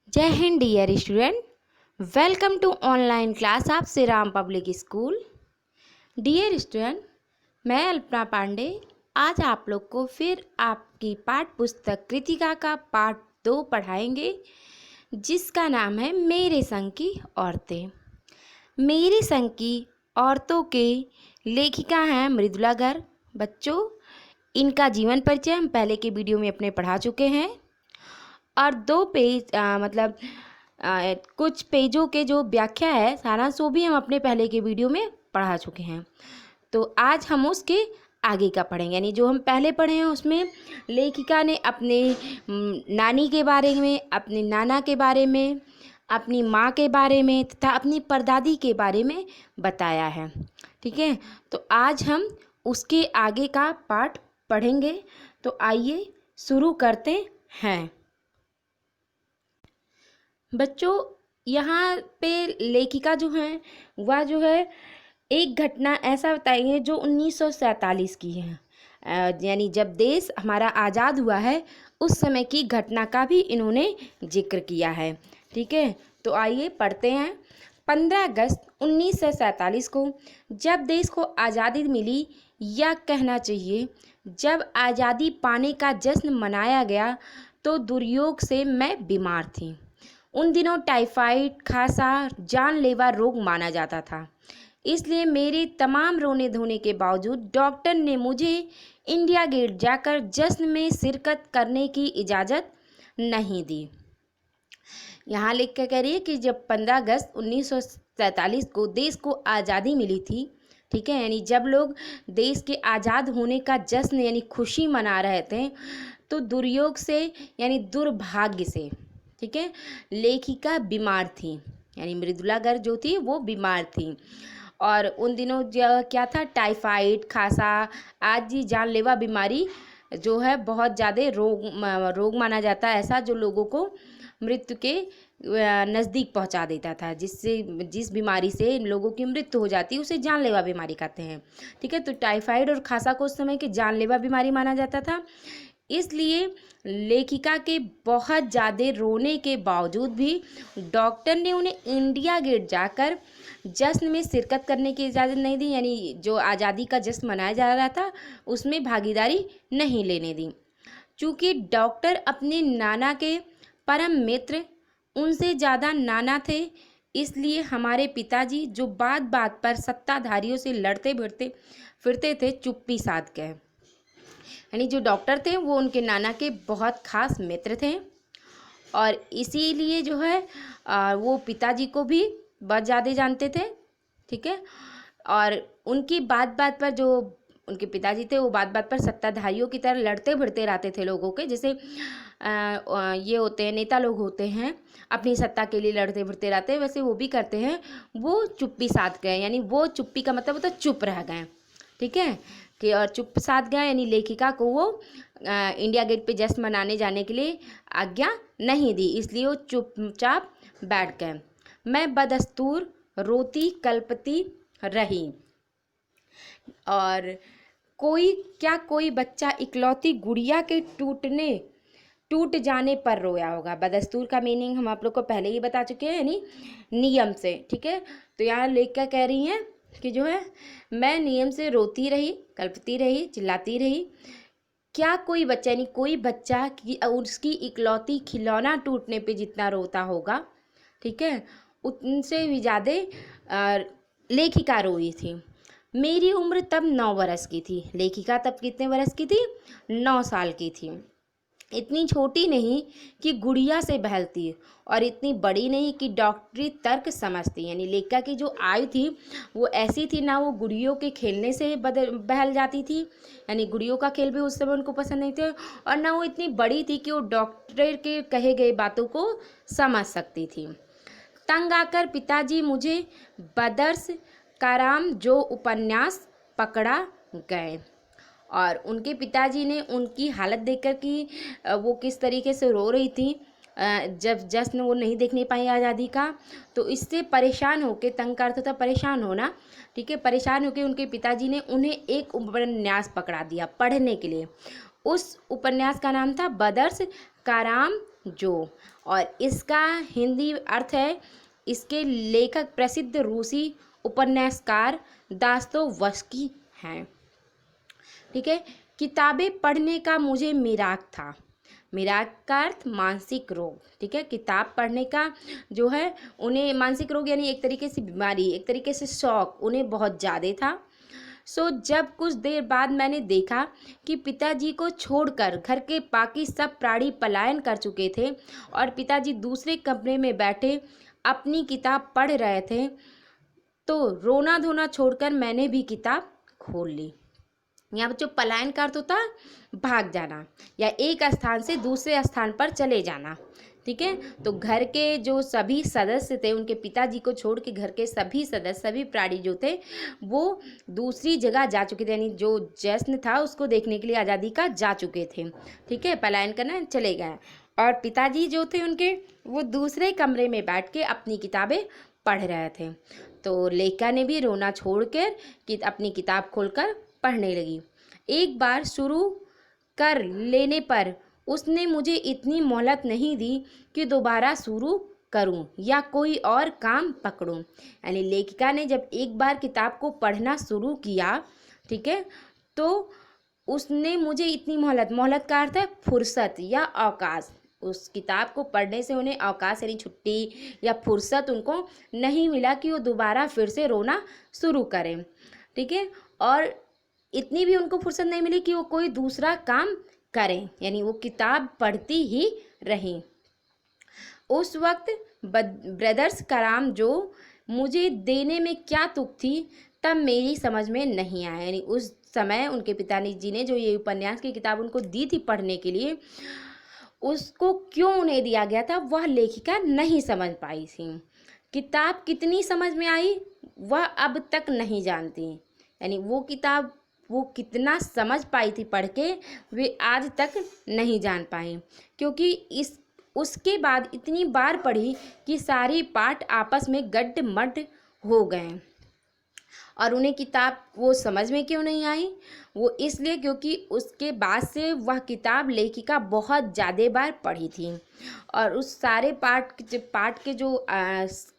जय Hind dear student. Welcome to online class of Shri Ram public school. Dear student, मैं अल्पना पांडे आज आप लोग को फिर आपकी पाठ पुस्तक कृतिका का पाठ 2 पढ़ाएंगे, जिसका नाम है मेरे संग की औरतें। मेरे संग की औरतों के लेखिका हैं मृदुला गर्ग। बच्चों, इनका जीवन परिचय हम पहले के वीडियो में अपने पढ़ा चुके हैं और 2 पेज कुछ पेजों के जो व्याख्या है सारांश वो भी हम अपने पहले के वीडियो में पढ़ा चुके हैं। तो आज हम उसके आगे का पढ़ेंगे, यानी जो हम पहले पढ़े हैं उसमें लेखिका ने अपने नानी के बारे में, अपने नाना के बारे में, अपनी माँ के बारे में तथा अपनी परदादी के बारे में बताया है। ठीक है, तो आज हम उसके आगे का पाठ पढ़ेंगे। तो आइए शुरू करते हैं। बच्चों, यहाँ पे लेखिका जो है वह जो है एक घटना ऐसा बताएंगे जो 1947 की है, यानी जब देश हमारा आज़ाद हुआ है उस समय की घटना का भी इन्होंने जिक्र किया है। ठीक है, तो आइए पढ़ते हैं। 15 अगस्त 1947 को जब देश को आज़ादी मिली, या कहना चाहिए जब आज़ादी पाने का जश्न मनाया गया, तो दुर्योग से मैं बीमार थी। उन दिनों टाइफाइड, खांसा जानलेवा रोग माना जाता था, इसलिए मेरे तमाम रोने धोने के बावजूद डॉक्टर ने मुझे इंडिया गेट जाकर जश्न में शिरकत करने की इजाज़त नहीं दी। यहाँ लिख कर कह रही है कि जब 15 अगस्त 1947 को देश को आज़ादी मिली थी, ठीक है, यानी जब लोग देश के आज़ाद होने का जश्न यानी खुशी मना रहे थे, तो दुर्योग से यानी दुर्भाग्य से, ठीक है, लेखिका बीमार थी, यानी मृदुला गर्ग जो थी वो बीमार थी। और उन दिनों क्या था, टाइफाइड, खांसा आदि जानलेवा बीमारी जो है बहुत ज़्यादा रोग माना जाता है, ऐसा जो लोगों को मृत्यु के नज़दीक पहुंचा देता था, जिस बीमारी से लोगों की मृत्यु हो जाती है उसे जानलेवा बीमारी कहते हैं। ठीक है, तो टाइफाइड और खांसा को उस समय की जानलेवा बीमारी माना जाता था, इसलिए लेखिका के बहुत ज़्यादा रोने के बावजूद भी डॉक्टर ने उन्हें इंडिया गेट जाकर जश्न में शिरकत करने की इजाज़त नहीं दी, यानी जो आज़ादी का जश्न मनाया जा रहा था उसमें भागीदारी नहीं लेने दी। चूँकि डॉक्टर अपने नाना के परम मित्र, उनसे ज़्यादा नाना थे, इसलिए हमारे पिताजी जो बात बात पर सत्ताधारियों से लड़ते भिड़ते फिरते थे, चुप्पी साध गए। यानी जो डॉक्टर थे वो उनके नाना के बहुत खास मित्र थे, और इसीलिए जो है वो पिताजी को भी बहुत ज़्यादा जानते थे। ठीक है, और उनकी बात बात पर जो उनके पिताजी थे वो बात बात पर सत्ताधारियों की तरह लड़ते भिड़ते रहते थे लोगों के, जैसे ये होते हैं नेता लोग होते हैं अपनी सत्ता के लिए लड़ते भिड़ते रहते हैं, वैसे वो भी करते हैं। वो चुप्पी साध गए, यानी वो चुप्पी का मतलब होता है चुप रह गए। ठीक है, कि और चुप साध गए, यानी लेखिका को वो इंडिया गेट पे जश्न मनाने जाने के लिए आज्ञा नहीं दी, इसलिए वो चुपचाप बैठ गए। मैं बदस्तूर रोती कल्पती रही, और कोई बच्चा इकलौती गुड़िया के टूट जाने पर रोया होगा। बदस्तूर का मीनिंग हम आप लोग को पहले ही बता चुके हैं, यानी नियम से। ठीक है, तो यहाँ लेखिका कह रही हैं कि जो है मैं नियम से रोती रही, कल्पती रही, चिल्लाती रही। क्या कोई बच्चा, यानी कोई बच्चा की उसकी इकलौती खिलौना टूटने पे जितना रोता होगा, ठीक है, उनसे भी ज़्यादा लेखिका रोई थी। मेरी उम्र तब 9 बरस की थी। लेखिका तब कितने बरस की थी? 9 साल की थी। इतनी छोटी नहीं कि गुड़िया से बहलती, और इतनी बड़ी नहीं कि डॉक्टरी तर्क समझती, यानी लेखिका की जो आयु थी वो ऐसी थी, ना वो गुड़ियों के खेलने से बहल जाती थी, यानी गुड़ियों का खेल भी उस समय उनको पसंद नहीं थे, और ना वो इतनी बड़ी थी कि वो डॉक्टर के कहे गए बातों को समझ सकती थी। तंग आकर पिताजी मुझे बदर्स काराम जो उपन्यास पकड़ा गए, और उनके पिताजी ने उनकी हालत देखकर कि वो किस तरीके से रो रही थी जब जश्न वो नहीं देखने पाई आज़ादी का, तो इससे परेशान होकर, तंग का अर्थ था परेशान होना, ठीक है, परेशान होकर उनके पिताजी ने उन्हें एक उपन्यास पकड़ा दिया पढ़ने के लिए। उस उपन्यास का नाम था बदर्स काराम जो, और इसका हिंदी अर्थ है, इसके लेखक प्रसिद्ध रूसी उपन्यासकार दास्तोवस्की हैं। ठीक है। किताबें पढ़ने का मुझे मिराक था। मिराक का अर्थ मानसिक रोग। ठीक है। किताब पढ़ने का जो है उन्हें मानसिक रोग यानी एक तरीके से बीमारी, एक तरीके से शौक उन्हें बहुत ज़्यादा था। जब कुछ देर बाद मैंने देखा कि पिताजी को छोड़कर घर के बाकी सब प्राणी पलायन कर चुके थे और पिताजी दूसरे कमरे में बैठे अपनी किताब पढ़ रहे थे, तो रोना धोना छोड़कर मैंने भी किताब खोल ली। यहाँ पर जो पलायन का अर्थ होता है भाग जाना या एक स्थान से दूसरे स्थान पर चले जाना। ठीक है। तो घर के जो सभी सदस्य थे, उनके पिताजी को छोड़ के घर के सभी सदस्य, सभी प्राणी जो थे वो दूसरी जगह जा चुके थे, यानी जो जश्न था उसको देखने के लिए आज़ादी का जा चुके थे। ठीक है। पलायन करना चले गए और पिताजी जो थे उनके वो दूसरे कमरे में बैठ के अपनी किताबें पढ़ रहे थे। तो लेखिका ने भी रोना छोड़कर अपनी किताब खोलकर पढ़ने लगी। एक बार शुरू कर लेने पर उसने मुझे इतनी मोहलत नहीं दी कि दोबारा शुरू करूं या कोई और काम पकड़ूं। यानी लेखिका ने जब एक बार किताब को पढ़ना शुरू किया, ठीक है, तो उसने मुझे इतनी मोहलत का अर्थ है फुर्सत या अवकाश। उस किताब को पढ़ने से उन्हें अवकाश यानी छुट्टी या फुर्सत उनको नहीं मिला कि वो दोबारा फिर से रोना शुरू करें। ठीक है। और इतनी भी उनको फुर्सत नहीं मिली कि वो कोई दूसरा काम करें, यानी वो किताब पढ़ती ही रहें। उस वक्त ब्रदर्स कराम जो मुझे देने में क्या तुक थी तब मेरी समझ में नहीं आया। यानी उस समय उनके पिताजी ने जो ये उपन्यास की किताब उनको दी थी पढ़ने के लिए, उसको क्यों उन्हें दिया गया था वह लेखिका नहीं समझ पाई थी। किताब कितनी समझ में आई वह अब तक नहीं जानती। यानी वो किताब वो कितना समझ पाई थी पढ़ के वे आज तक नहीं जान पाई, क्योंकि उसके बाद इतनी बार पढ़ी कि सारी पाठ आपस में गड्ढ-मड्ढ हो गए। और उन्हें किताब वो समझ में क्यों नहीं आई? वो इसलिए क्योंकि उसके बाद से वह किताब लेखिका बहुत ज़्यादा बार पढ़ी थी और उस सारे पाठ के जो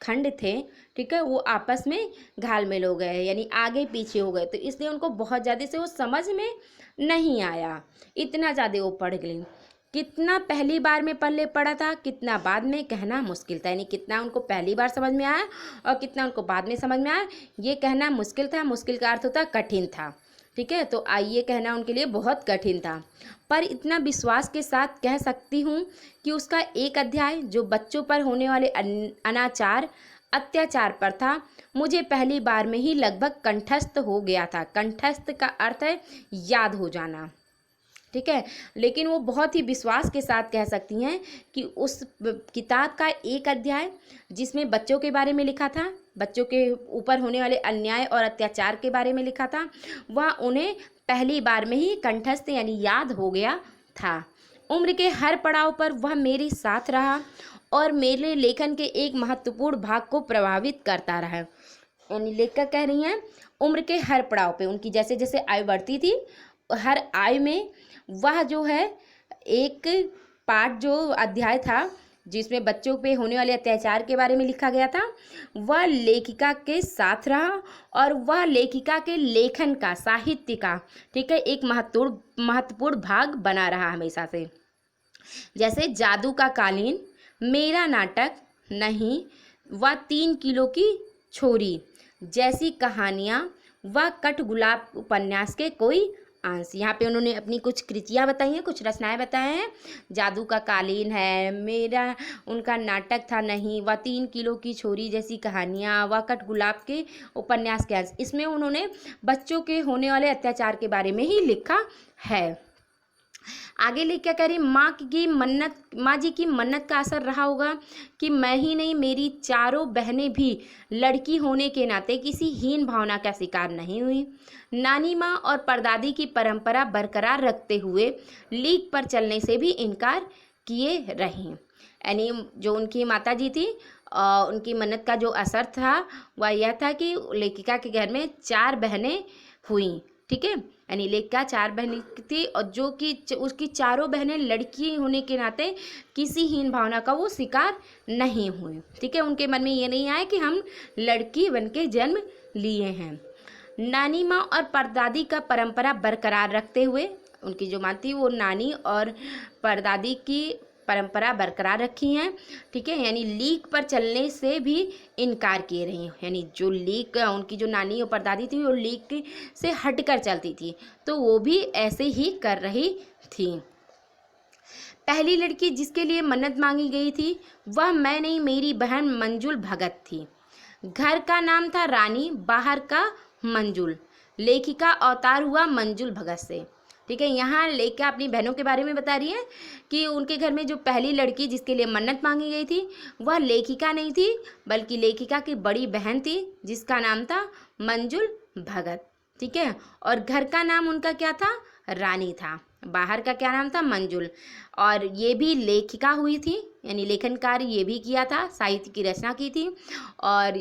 खंड थे, ठीक है, वो आपस में घालमेल हो गए, यानी आगे पीछे हो गए, तो इसलिए उनको बहुत ज़्यादा से वो समझ में नहीं आया, इतना ज़्यादा वो पढ़ गई। कितना पहली बार में पढ़ा था, कितना बाद में कहना मुश्किल था। यानी कितना उनको पहली बार समझ में आया और कितना उनको बाद में समझ में आया, ये कहना मुश्किल था। मुश्किल का अर्थ होता कठिन था। ठीक है। तो आइए कहना उनके लिए बहुत कठिन था, पर इतना विश्वास के साथ कह सकती हूँ कि उसका एक अध्याय जो बच्चों पर होने वाले अनाचार अत्याचार पर था, मुझे पहली बार में ही लगभग कंठस्थ हो गया था। कंठस्थ का अर्थ है याद हो जाना। ठीक है। लेकिन वो बहुत ही विश्वास के साथ कह सकती हैं कि उस किताब का एक अध्याय जिसमें बच्चों के बारे में लिखा था, बच्चों के ऊपर होने वाले अन्याय और अत्याचार के बारे में लिखा था, वह उन्हें पहली बार में ही कंठस्थ यानी याद हो गया था। उम्र के हर पड़ाव पर वह मेरे साथ रहा और मेरे लेखन के एक महत्वपूर्ण भाग को प्रभावित करता रहा। यानी लेखक कह रही हैं उम्र के हर पड़ाव पे उनकी जैसे जैसे आयु बढ़ती थी, हर आयु में वह जो है एक पाठ जो अध्याय था जिसमें बच्चों पे होने वाले अत्याचार के बारे में लिखा गया था, वह लेखिका के साथ रहा और वह लेखिका के लेखन का, साहित्य का, ठीक है, एक महत्वपूर्ण भाग बना रहा हमेशा से। जैसे जादू का कालीन, मेरा नाटक नहीं, वह 3 किलो की छोरी जैसी कहानियाँ, वह कठगुलाब उपन्यास के कोई अंश। यहाँ पे उन्होंने अपनी कुछ कृतियाँ बताई हैं, कुछ रचनाएं बताए हैं। जादू का कालीन है, मेरा उनका नाटक था नहीं, वह 3 किलो की छोरी जैसी कहानियाँ, वह कठगुलाब के उपन्यास के अंश। इसमें उन्होंने बच्चों के होने वाले अत्याचार के बारे में ही लिखा है। आगे लिख क्या कह रही, माँ जी की मन्नत का असर रहा होगा कि मैं ही नहीं मेरी चारों बहनें भी लड़की होने के नाते किसी हीन भावना का शिकार नहीं हुई। नानी माँ और परदादी की परंपरा बरकरार रखते हुए लीक पर चलने से भी इनकार किए रहीं। यानी जो उनकी माता जी थी उनकी मन्नत का जो असर था वह यह था कि लेखिका के घर में 4 बहनें हुई। ठीक है। यानी लेखिका 4 बहनें थी और जो कि उसकी चारों बहनें लड़की होने के नाते किसी हीन भावना का वो शिकार नहीं हुई। ठीक है, उनके मन में ये नहीं आया कि हम लड़की बन के जन्म लिए हैं। नानी माँ और परदादी का परंपरा बरकरार रखते हुए, उनकी जो माँ थी वो नानी और परदादी की परंपरा बरकरार रखी हैं। ठीक है, यानी लीक पर चलने से भी इनकार किए रही हैं। यानी जो लीक उनकी जो नानी और परदादी थी वो लीक से हटकर चलती थी, तो वो भी ऐसे ही कर रही थी। पहली लड़की जिसके लिए मन्नत मांगी गई थी वह मैं नहीं, मेरी बहन मंजुल भगत थी। घर का नाम था रानी, बाहर का मंजुल। लेखिका अवतार हुआ मंजुल भगत से। ठीक है, यहाँ लेखिका अपनी बहनों के बारे में बता रही है कि उनके घर में जो पहली लड़की जिसके लिए मन्नत मांगी गई थी वह लेखिका नहीं थी, बल्कि लेखिका की बड़ी बहन थी जिसका नाम था मंजुल भगत। ठीक है, और घर का नाम उनका क्या था? रानी था। बाहर का क्या नाम था? मंजुल। और ये भी लेखिका हुई थी, यानी लेखन कार्य ये भी किया था, साहित्य की रचना की थी, और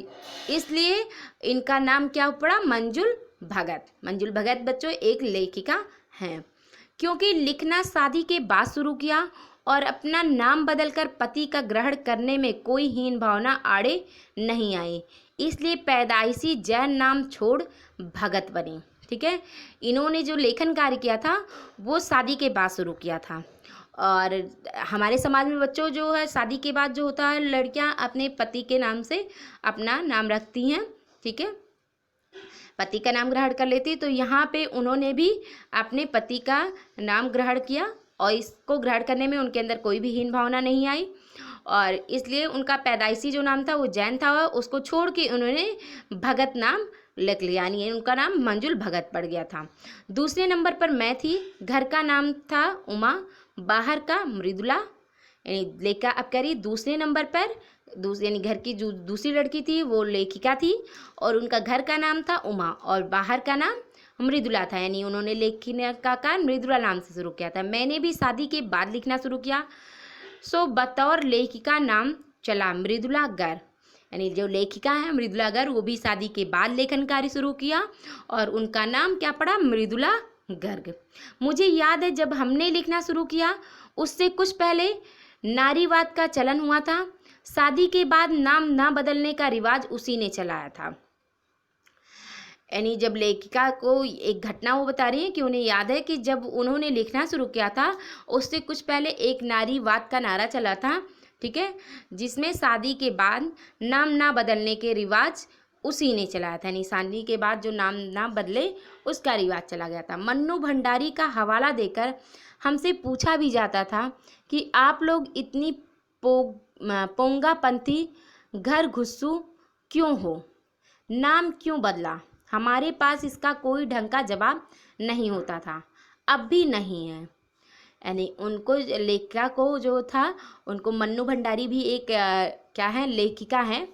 इसलिए इनका नाम क्या पड़ा? मंजुल भगत। मंजुल भगत बच्चों एक लेखिका हैं। क्योंकि लिखना शादी के बाद शुरू किया और अपना नाम बदलकर पति का ग्रहण करने में कोई हीन भावना आड़े नहीं आई, इसलिए पैदाइशी जैन नाम छोड़ भगत बनी। ठीक है, इन्होंने जो लेखन कार्य किया था वो शादी के बाद शुरू किया था। और हमारे समाज में बच्चों जो है शादी के बाद जो होता है लड़कियां अपने पति के नाम से अपना नाम रखती हैं। ठीक है, पति का नाम ग्रहण कर लेती, तो यहाँ पे उन्होंने भी अपने पति का नाम ग्रहण किया और इसको ग्रहण करने में उनके अंदर कोई भी हीन भावना नहीं आई, और इसलिए उनका पैदाइशी जो नाम था वो जैन था, उसको छोड़ के उन्होंने भगत नाम लिख लिया, यानी उनका नाम मंजुल भगत पड़ गया था। दूसरे नंबर पर मैं थी। घर का नाम था उमा, बाहर का मृदुला। यानी लेखिका अब कह रही दूसरे नंबर पर, यानी घर की जो दूसरी लड़की थी वो लेखिका थी और उनका घर का नाम था उमा और बाहर का नाम मृदुला था, यानी उन्होंने लेखन का कार्य मृदुला नाम से शुरू किया था। मैंने भी शादी के बाद लिखना शुरू किया, सो बतौर लेखिका नाम चला मृदुला गर। यानी जो लेखिका है मृदुला गर, वो भी शादी के बाद लेखन कार्य शुरू किया और उनका नाम क्या पड़ा? मृदुला गर्ग। मुझे याद है जब हमने लिखना शुरू किया उससे कुछ पहले नारीवाद का चलन हुआ था। शादी के बाद नाम ना बदलने का रिवाज उसी ने चलाया था। यानी जब लेखिका को एक घटना वो बता रही है कि उन्हें याद है कि जब उन्होंने लिखना शुरू किया था उससे कुछ पहले एक नारीवाद का नारा चला था। ठीक है, जिसमें शादी के बाद नाम ना बदलने के रिवाज उसी ने चलाया था, यानी शादी के बाद जो नाम ना बदले उसका रिवाज चला गया था। मन्नू भंडारी का हवाला देकर हमसे पूछा भी जाता था कि आप लोग इतनी पोंगापंथी घर घुस्सू क्यों हो, नाम क्यों बदला? हमारे पास इसका कोई ढंग का जवाब नहीं होता था, अब भी नहीं है। यानी उनको लेखिका को जो था उनको मन्नू भंडारी भी एक क्या है लेखिका हैं।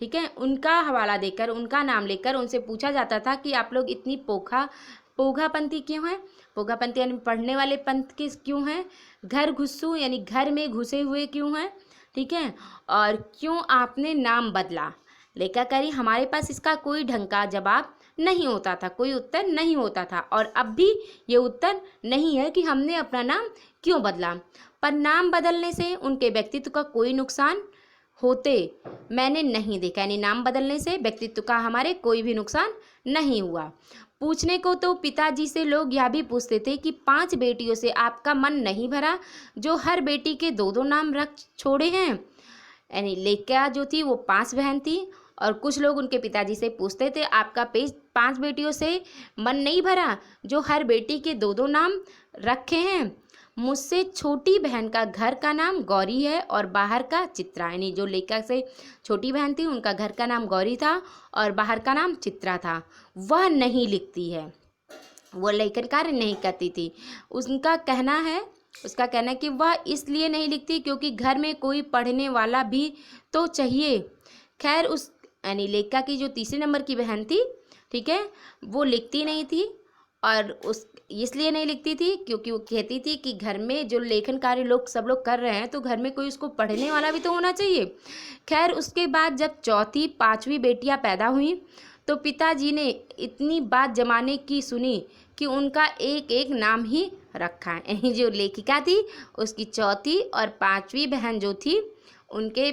ठीक है, उनका हवाला देकर उनका नाम लेकर उनसे पूछा जाता था कि आप लोग इतनी पोघापंथी क्यों हैं? पोघापंथी यानी पढ़ने वाले पंथ के क्यों हैं? घर घुस्सू यानी घर में घुसे हुए क्यों हैं? ठीक है, और क्यों आपने नाम बदला? लेखिका कह रही हमारे पास इसका कोई ढंग का जवाब नहीं होता था, कोई उत्तर नहीं होता था, और अब भी ये उत्तर नहीं है कि हमने अपना नाम क्यों बदला। पर नाम बदलने से उनके व्यक्तित्व का कोई नुकसान होते मैंने नहीं देखा, यानी नाम बदलने से व्यक्तित्व का हमारे कोई भी नुकसान नहीं हुआ। पूछने को तो पिताजी से लोग यह भी पूछते थे कि 5 बेटियों से आपका मन नहीं भरा जो हर बेटी के 2-2 नाम रख छोड़े हैं? यानी लेखिका जो थी वो 5 बहन थी और कुछ लोग उनके पिताजी से पूछते थे आपका 5 बेटियों से मन नहीं भरा जो हर बेटी के 2-2 नाम रखे हैं? मुझसे छोटी बहन का घर का नाम गौरी है और बाहर का चित्रा, यानी जो लेखिका से छोटी बहन थी उनका घर का नाम गौरी था और बाहर का नाम चित्रा था। वह नहीं लिखती है, वो लेखन कार्य नहीं करती थी। उसका कहना है कि वह इसलिए नहीं लिखती क्योंकि घर में कोई पढ़ने वाला भी तो चाहिए। खैर उस यानी लेखिका की जो तीसरे नंबर की बहन थी, ठीक है, वो लिखती नहीं थी और उस इसलिए नहीं लिखती थी क्योंकि वो कहती थी कि घर में जो लेखन कार्य सब लोग कर रहे हैं तो घर में कोई उसको पढ़ने वाला भी तो होना चाहिए। खैर उसके बाद जब 4वीं 5वीं बेटियां पैदा हुई तो पिताजी ने इतनी बात जमाने की सुनी कि उनका एक एक नाम ही रखा है। यानी जो लेखिका थी उसकी चौथी और पांचवी बहन जो थी उनके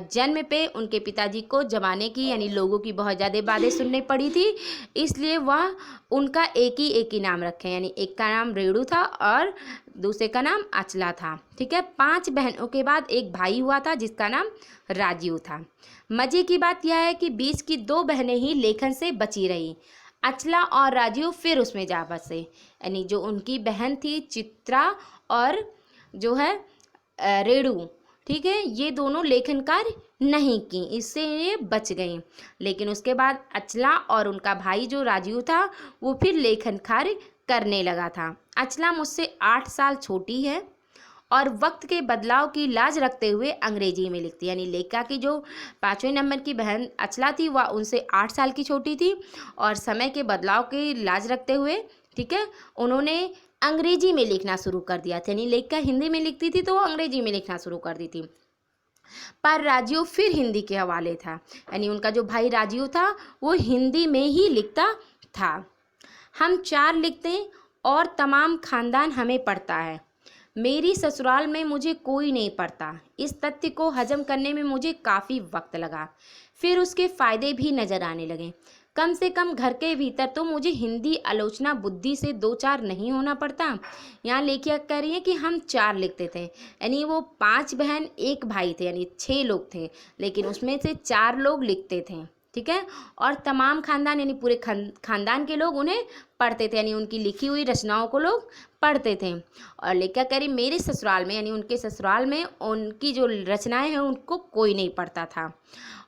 जन्म पे उनके पिताजी को जमाने की यानी लोगों की बहुत ज़्यादा बातें सुननी पड़ी थी, इसलिए वह उनका एक ही नाम रखे। यानी एक का नाम रेणु था और दूसरे का नाम अचला था। ठीक है, 5 बहनों के बाद एक भाई हुआ था जिसका नाम राजीव था। मज़े की बात यह है कि बीच की 2 बहनें ही लेखन से बची रही। अचला और राजीव फिर उसमें जा बसे। यानी जो उनकी बहन थी चित्रा और जो है रेणु, ठीक है, ये दोनों लेखन कार्य नहीं की, इससे ये बच गई। लेकिन उसके बाद अचला और उनका भाई जो राजीव था वो फिर लेखन कार्य करने लगा था। अचला मुझसे 8 साल छोटी है और वक्त के बदलाव की लाज रखते हुए अंग्रेजी में लिखती है। यानी लेखिका की जो 5वें नंबर की बहन अचला थी वह उनसे 8 साल की छोटी थी और समय के बदलाव की लाज रखते हुए, ठीक है, उन्होंने अंग्रेजी में लिखना शुरू कर दिया था। यानी लेखिका हिंदी में लिखती थी तो वो अंग्रेजी में लिखना शुरू कर दी थी। पर राजीव फिर हिंदी के हवाले था। यानी उनका जो भाई राजीव था वो हिंदी में ही लिखता था। हम 4 लिखते हैं और तमाम खानदान हमें पढ़ता है। मेरी ससुराल में मुझे कोई नहीं पढ़ता। इस तथ्य को हजम करने में मुझे काफ़ी वक्त लगा, फिर उसके फ़ायदे भी नज़र आने लगे। कम से कम घर के भीतर तो मुझे हिंदी आलोचना बुद्धि से 2-4 नहीं होना पड़ता। यहाँ लेखिका कह रही है कि हम 4 लिखते थे, यानी वो 5 बहन 1 भाई थे, यानी 6 लोग थे, लेकिन उसमें से 4 लोग लिखते थे। ठीक है, और तमाम खानदान यानी पूरे खानदान के लोग उन्हें पढ़ते थे, यानी उनकी लिखी हुई रचनाओं को लोग पढ़ते थे। और लेखिका कह रही मेरे ससुराल में यानी उनके ससुराल में उनकी जो रचनाएं हैं उनको कोई नहीं पढ़ता था।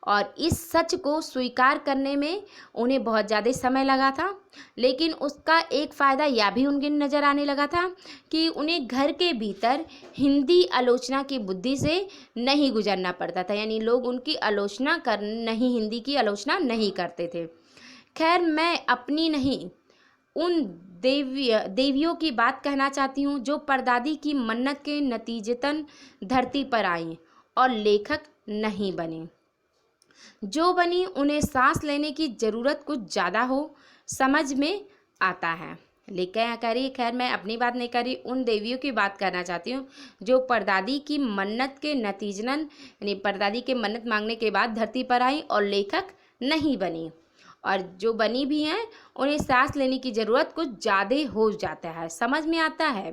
और इस सच को स्वीकार करने में उन्हें बहुत ज़्यादा समय लगा था, लेकिन उसका एक फ़ायदा यह भी उनके नज़र आने लगा था कि उन्हें घर के भीतर हिंदी आलोचना की बुद्धि से नहीं गुजरना पड़ता था। यानी लोग उनकी आलोचना हिंदी की आलोचना नहीं करते थे। खैर, मैं अपनी नहीं उन देवियों की बात कहना चाहती हूँ जो परदादी की मन्नत के नतीजतन धरती पर आई और लेखक नहीं बने। जो बनी उन्हें सांस लेने की ज़रूरत कुछ ज़्यादा हो समझ में आता है। लेकिन कह रही, खैर मैं अपनी बात नहीं कर रही, उन देवियों की बात करना चाहती हूँ जो परदादी की मन्नत के नतीजतन यानी परदादी के मन्नत मांगने के बाद धरती पर आई और लेखक नहीं बनी, और जो बनी भी हैं उन्हें सांस लेने की ज़रूरत कुछ ज़्यादा हो जाता है, समझ में आता है।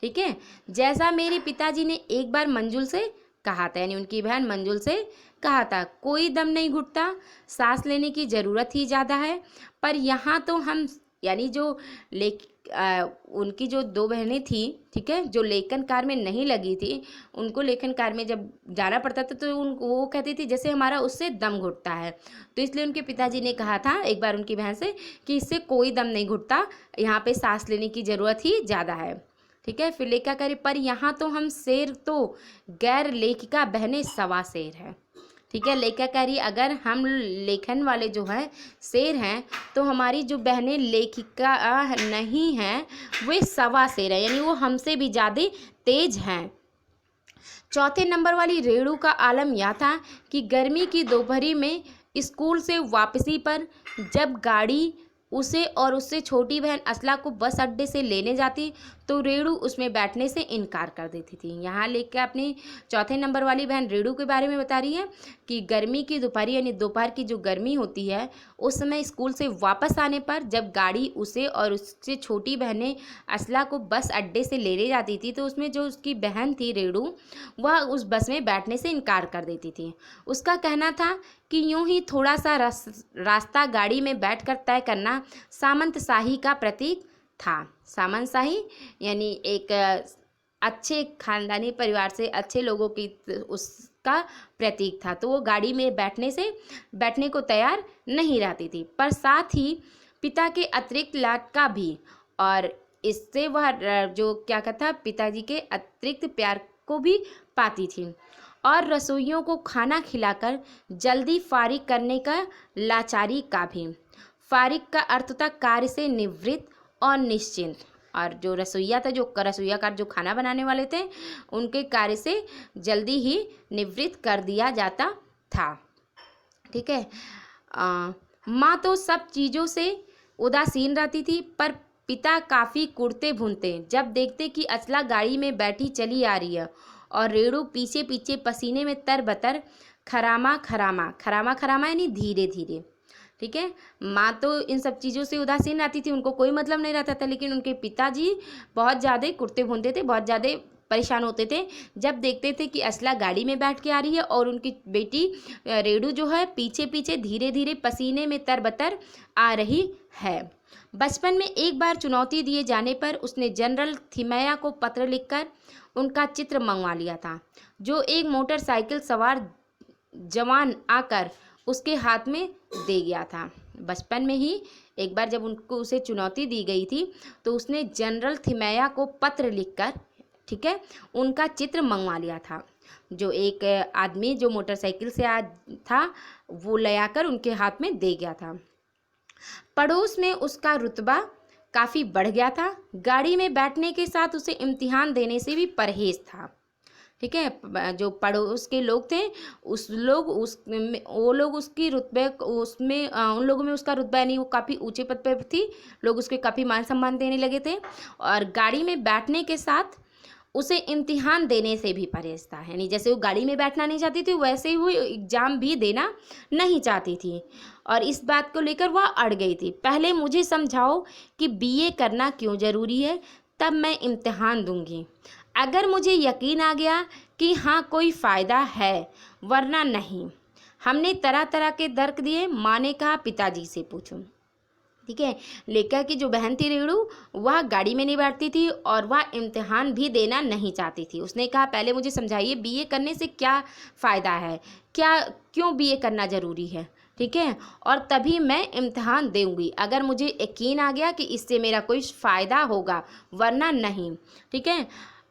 ठीक है, जैसा मेरे पिताजी ने एक बार मंजुल से कहा था, यानी उनकी बहन मंजुल से कहा था, कोई दम नहीं घुटता, सांस लेने की ज़रूरत ही ज़्यादा है। पर यहाँ तो हम यानी जो उनकी जो 2 बहनें थी, ठीक है, जो लेखन कार्य में नहीं लगी थी, उनको लेखन कार्य में जब जाना पड़ता था तो वो कहती थी जैसे हमारा उससे दम घुटता है। तो इसलिए उनके पिताजी ने कहा था एक बार उनकी बहन से कि इससे कोई दम नहीं घुटता, यहाँ पे सांस लेने की ज़रूरत ही ज़्यादा है। ठीक है, फिर लेखिका करे पर यहाँ तो हम शेर तो गैर लेखिका बहनें सवा शेर है। ठीक है, लेखिका कह रही अगर हम लेखन वाले जो हैं शेर हैं तो हमारी जो बहनें लेखिका नहीं हैं वे सवा शेर है, यानी वो हमसे भी ज़्यादा तेज हैं। चौथे नंबर वाली रेणु का आलम यह था कि गर्मी की दोपहरी में स्कूल से वापसी पर जब गाड़ी उसे और उससे छोटी बहन असला को बस अड्डे से लेने जाती तो रेणु उसमें बैठने से इनकार कर देती थी। यहाँ लेकर अपनी चौथे नंबर वाली बहन रेणु के बारे में बता रही है कि गर्मी की दोपहरी यानी दोपहर की जो गर्मी होती है उस समय स्कूल से वापस आने पर जब गाड़ी उसे और उससे छोटी बहनें असला को बस अड्डे से लेने जाती थी तो उसमें जो उसकी बहन थी रेणु वह उस बस में बैठने से इनकार कर देती थी। उसका कहना था कि यूं ही थोड़ा सा रास्ता गाड़ी में बैठकर तय करना सामंतशाही का प्रतीक था। सामंतशाही यानी एक अच्छे खानदानी परिवार से अच्छे लोगों की उसका प्रतीक था, तो वो गाड़ी में बैठने को तैयार नहीं रहती थी, पर साथ ही पिता के अतिरिक्त लाड का भी, और इससे वह जो क्या कहता पिताजी के अतिरिक्त प्यार को भी पाती थी, और रसोइयों को खाना खिलाकर जल्दी फारिग करने का लाचारी का भी। फारिग का अर्थ था कार्य से निवृत्त और निश्चिंत, और जो रसोइया था जो रसोइयाकार जो खाना बनाने वाले थे उनके कार्य से जल्दी ही निवृत्त कर दिया जाता था। ठीक है, माँ तो सब चीज़ों से उदासीन रहती थी, पर पिता काफ़ी कुड़ते भूनते जब देखते कि अचला गाड़ी में बैठी चली आ रही है और रेणु पीछे पीछे पसीने में तरबतर खरामा खरामा खरामा खरामा यानी धीरे धीरे। ठीक है, माँ तो इन सब चीज़ों से उदासीन रहती थी, उनको कोई मतलब नहीं रहता था, लेकिन उनके पिताजी बहुत ज़्यादा कुड़ते भूनते थे, बहुत ज़्यादा परेशान होते थे जब देखते थे कि असला गाड़ी में बैठ के आ रही है और उनकी बेटी रेणु जो है पीछे पीछे धीरे धीरे पसीने में तरबतर आ रही है। बचपन में एक बार चुनौती दिए जाने पर उसने जनरल थिमैया को पत्र लिखकर उनका चित्र मंगवा लिया था, जो एक मोटरसाइकिल सवार जवान आकर उसके हाथ में दे गया था। बचपन में ही एक बार जब उसे चुनौती दी गई थी तो उसने जनरल थिमैया को पत्र लिखकर, ठीक है, उनका चित्र मंगवा लिया था, जो एक आदमी जो मोटरसाइकिल से आ था वो ले आकर उनके हाथ में दे गया था। पड़ोस में उसका रुतबा काफ़ी बढ़ गया था। गाड़ी में बैठने के साथ उसे इम्तिहान देने से भी परहेज था। ठीक है, जो पड़ोस के लोग थे वो लोग उसकी रुतबे उसमें उन लोगों में उसका रुतबा यानी वो काफ़ी ऊंचे पद पर थी, लोग उसके काफ़ी मान सम्मान देने लगे थे और गाड़ी में बैठने के साथ उसे इम्तिहान देने से भी परहेज था। यानी जैसे वो गाड़ी में बैठना नहीं चाहती थी वैसे ही वो एग्ज़ाम भी देना नहीं चाहती थी और इस बात को लेकर वह अड़ गई थी। पहले मुझे समझाओ कि बीए करना क्यों ज़रूरी है, तब मैं इम्तिहान दूंगी। अगर मुझे यकीन आ गया कि हाँ कोई फ़ायदा है, वरना नहीं। हमने तरह तरह के तर्क दिए। माँ ने कहा पिताजी से पूछूं। ठीक है, लेखक की जो बहन थी रेणु वह गाड़ी में नहीं बैठती थी और वह इम्तिहान भी देना नहीं चाहती थी। उसने कहा पहले मुझे समझाइए बीए करने से क्या फ़ायदा है, क्यों बीए करना ज़रूरी है। ठीक है, और तभी मैं इम्तिहान दूंगी अगर मुझे यकीन आ गया कि इससे मेरा कोई फ़ायदा होगा, वरना नहीं। ठीक है,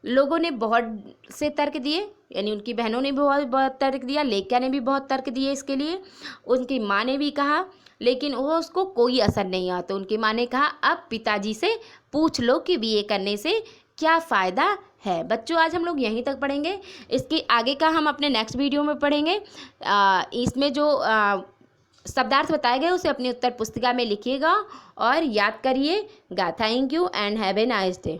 लोगों ने बहुत से तर्क दिए, यानी उनकी बहनों ने भी बहुत तर्क दिया, लेखिका ने भी बहुत तर्क दिए इसके लिए। उनकी माँ ने भी कहा, लेकिन वो उसको कोई असर नहीं आया। तो उनकी माँ ने कहा अब पिताजी से पूछ लो कि बीए करने से क्या फ़ायदा है। बच्चों आज हम लोग यहीं तक पढ़ेंगे, इसके आगे का हम अपने नेक्स्ट वीडियो में पढ़ेंगे। इसमें जो शब्दार्थ बताए गए उसे अपनी उत्तर पुस्तिका में लिखिएगा और याद करिएगा। Thank you and have a nice day.